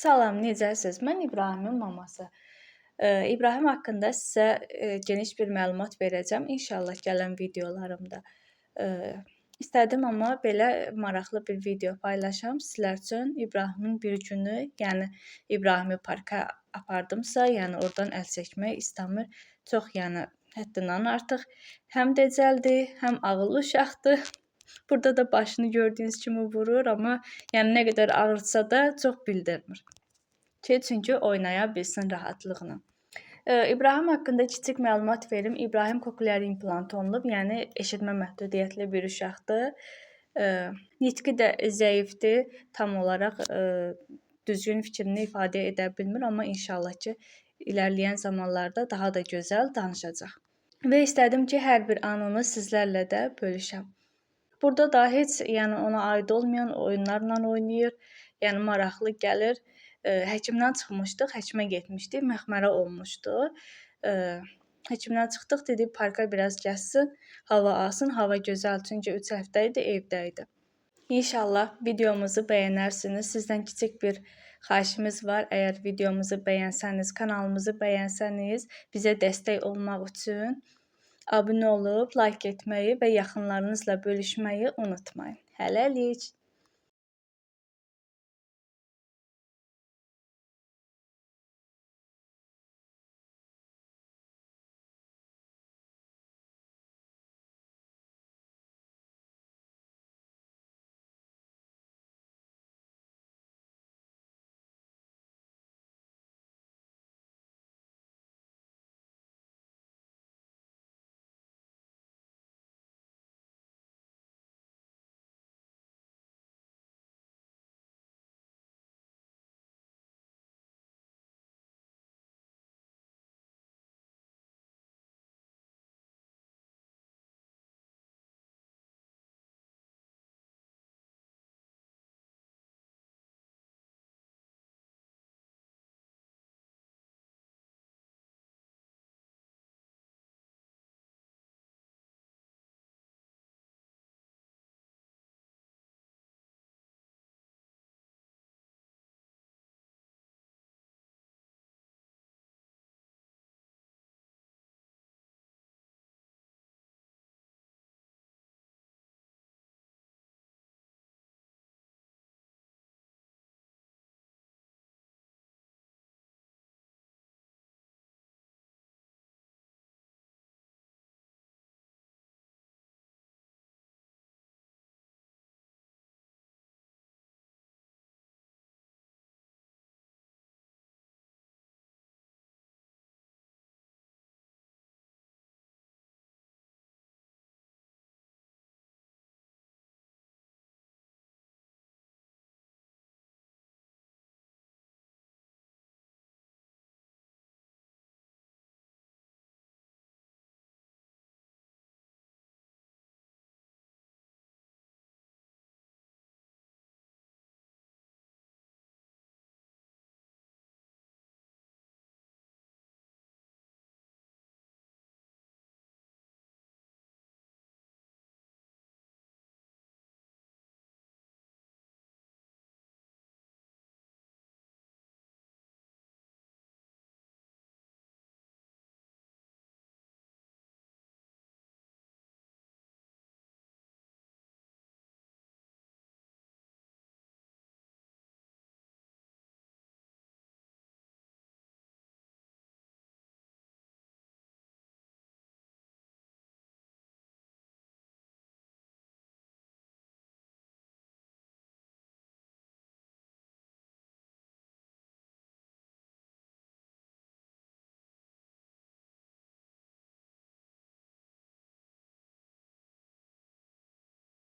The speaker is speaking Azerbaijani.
Salam, necəsiz? Mən İbrahimin maması. İbrahim haqqında sizə geniş bir məlumat verəcəm inşallah gələn videolarımda. Eee, İstədim amma belə maraqlı bir video paylaşam sizlər üçün. İbrahimin bir günü, yəni İbrahimi parka apardımsa, yəni oradan əl çəkmək istəmir. Çox, yəni həddindən artıq həm decəldir, həm ağıllı uşaqdır. Burada da başını gördüyünüz kimi vurur, amma yəni nə qədər ağrıtsa da çox bildirmir ki, çünki oynaya bilsin rahatlıqla. İbrahim haqqında kiçik məlumat verim. İbrahim koklear implant olunub, yəni eşitmə məhdudiyyətli bir uşaqdır. Nitqi də zəifdir, tam olaraq düzgün fikrini ifadə edə bilmir, amma inşallah ki, ilərləyən zamanlarda daha da gözəl danışacaq. Və istədim ki, hər bir anını sizlərlə də bölüşəm. Burada da heç yəni ona aid olmayan oyunlarla oynayır. Yəni maraqlı gəlir. Həkimdən çıxmışdıq, həkimə getmişdik, məxmərə olmuşdu. Həkimdən çıxdıq, dedi parka biraz gəzsin, hava alsın, hava gözəl, çünki 3 həftə idi, evdə idi. İnşallah videomuzu bəyənərsiniz. Sizdən kiçik bir xahişimiz var. Əgər videomuzu bəyənsəniz, kanalımızı bəyənsəniz, bizə dəstək olmaq üçün abunə olub, like etməyi və yaxınlarınızla bölüşməyi unutmayın. Hələlik.